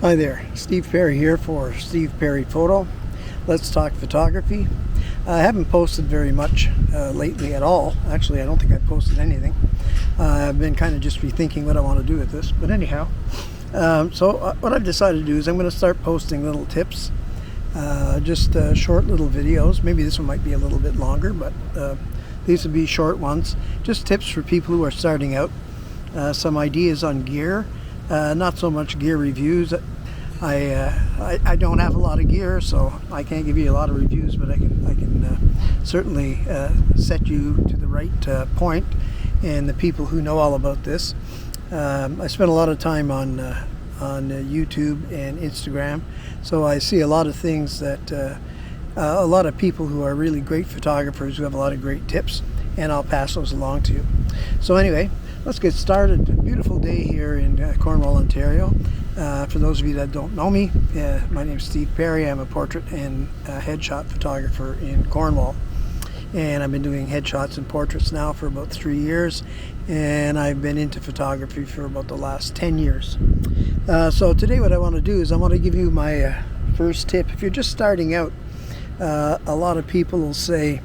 Hi there, Steve Perry here for Steve Perry Photo. Let's talk photography. I haven't posted very much lately at all. Actually, I don't think I've posted anything. I've been kind of just rethinking what I want to do with this. But anyhow, what I've decided to do is I'm going to start posting little tips, just short little videos. Maybe this one might be a little bit longer, but these will be short ones. Just tips for people who are starting out. Some ideas on gear. Not so much gear reviews. I don't have a lot of gear, so I can't give you a lot of reviews, but I can certainly set you to the right point and the people who know all about this. I spend a lot of time on YouTube and Instagram, so I see a lot of things that a lot of people who are really great photographers who have a lot of great tips, and I'll pass those along to you. So anyway, let's get started. A beautiful day here in Cornwall, Ontario. For those of you that don't know me, my name is Steve Perry. I'm a portrait and headshot photographer in Cornwall. And I've been doing headshots and portraits now for about 3 years. And I've been into photography for about the last 10 years. So today what I want to do is I want to give you my first tip. If you're just starting out, a lot of people will say,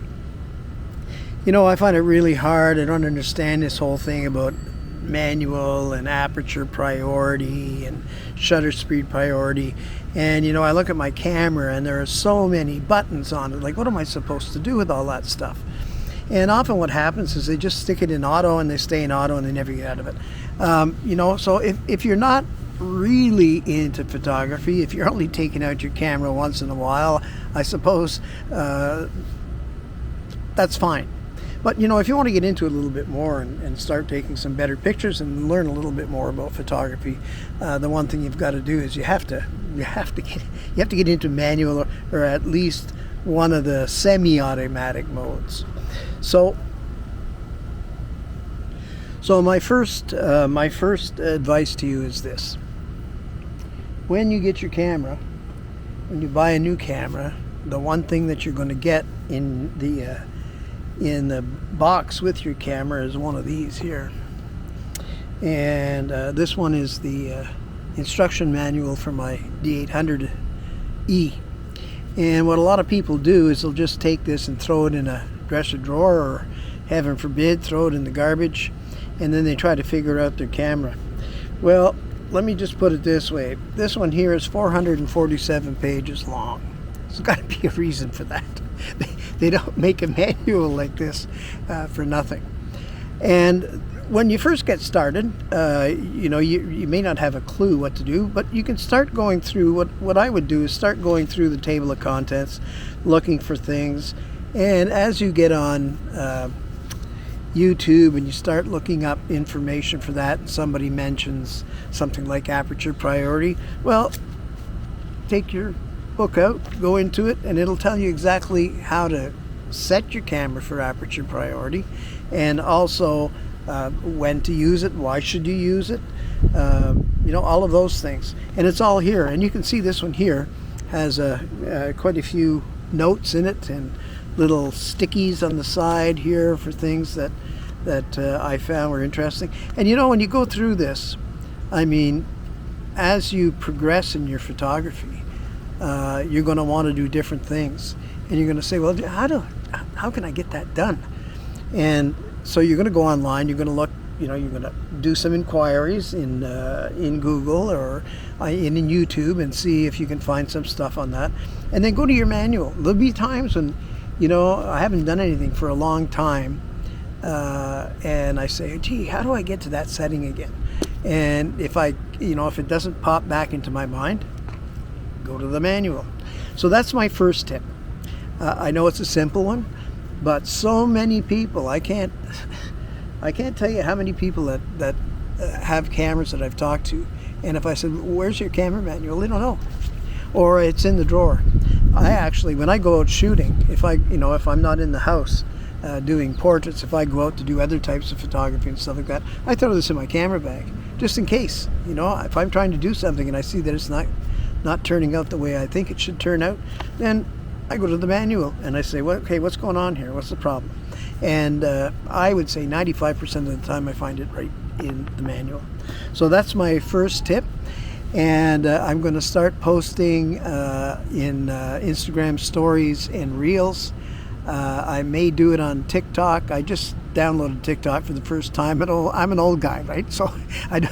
you know, I find it really hard. I don't understand this whole thing about manual and aperture priority and shutter speed priority. And, you know, I look at my camera and there are so many buttons on it. Like, what am I supposed to do with all that stuff? And often what happens is they just stick it in auto and they stay in auto and they never get out of it. You know, so if you're not really into photography, if you're only taking out your camera once in a while, I suppose that's fine. But, you know, if you want to get into it a little bit more and start taking some better pictures and learn a little bit more about photography, the one thing you've got to do is you have to get into manual or at least one of the semi-automatic modes. So my first advice to you is this: when you get your camera, when you buy a new camera, the one thing that you're going to get in the box with your camera is one of these here. And this one is the instruction manual for my D800E. And what a lot of people do is they'll just take this and throw it in a dresser drawer, or heaven forbid, throw it in the garbage, and then they try to figure out their camera. Well, let me just put it this way. This one here is 447 pages long. There's got to be a reason for that. They don't make a manual like this for nothing. And when you first get started, you know, you may not have a clue what to do, but you can start going through, what I would do is start going through the table of contents, looking for things. And as you get on YouTube and you start looking up information for that, and somebody mentions something like aperture priority, well, take your book out, go into it, and it'll tell you exactly how to set your camera for aperture priority, and also when to use it, why should you use it, you know, all of those things. And it's all here. And you can see this one here has quite a few notes in it and little stickies on the side here for things that I found were interesting. And you know, when you go through this, I mean, as you progress in your photography, you're going to want to do different things, and you're going to say, well, how can I get that done? And so you're going to go online, you're going to look, you know, you're going to do some inquiries in Google or in YouTube and see if you can find some stuff on that, and then go to your manual. There'll be times when, you know, I haven't done anything for a long time, and I say, gee, how do I get to that setting again? And if it doesn't pop back into my mind, go to the manual. So that's my first tip. I know it's a simple one, but so many people, I can't tell you how many people that have cameras that I've talked to, and if I said, where's your camera manual, they don't know, or it's in the drawer. I actually, when I go out shooting, if I'm not in the house doing portraits, if I go out to do other types of photography and stuff like that, I throw this in my camera bag just in case. You know, if I'm trying to do something and I see that it's not turning out the way I think it should turn out, then I go to the manual and I say, well, okay, what's going on here? What's the problem? And I would say 95% of the time I find it right in the manual. So that's my first tip. And I'm going to start posting in Instagram stories and reels. I may do it on TikTok. I just downloaded TikTok for the first time. I'm an old guy, right? So I'm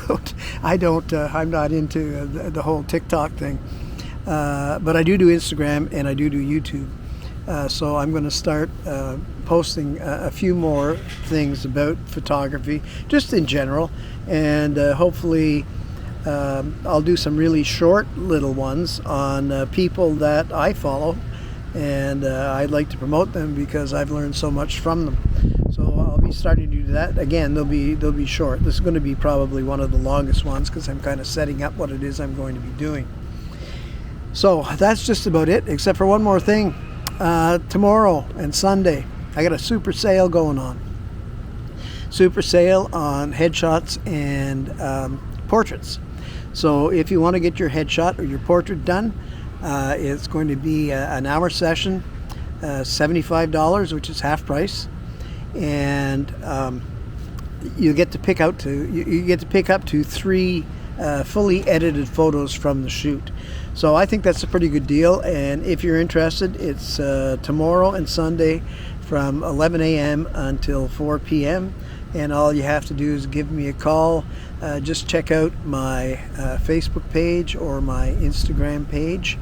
not into the whole TikTok thing. But I do Instagram and I do YouTube. So I'm going to start posting a few more things about photography, just in general, and hopefully I'll do some really short little ones on people that I follow, and I'd like to promote them because I've learned so much from them. So I'll be starting to do that. Again, they'll be short. This is going to be probably one of the longest ones because I'm kind of setting up what it is I'm going to be doing. So that's just about it, except for one more thing. Tomorrow and Sunday, I got a super sale going on. Super sale on headshots and portraits. So if you want to get your headshot or your portrait done, it's going to be an hour session, $75, which is half price, and you get to pick up to 3 fully edited photos from the shoot. So I think that's a pretty good deal, and if you're interested, it's tomorrow and Sunday from 11 a.m. until 4 p.m. and all you have to do is give me a call. Just check out my Facebook page or my Instagram page,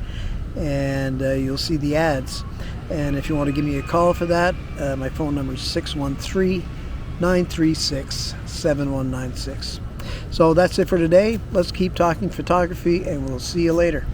and you'll see the ads. And if you want to give me a call for that, my phone number is 613-936-7196. So that's it for today. Let's keep talking photography, and we'll see you later.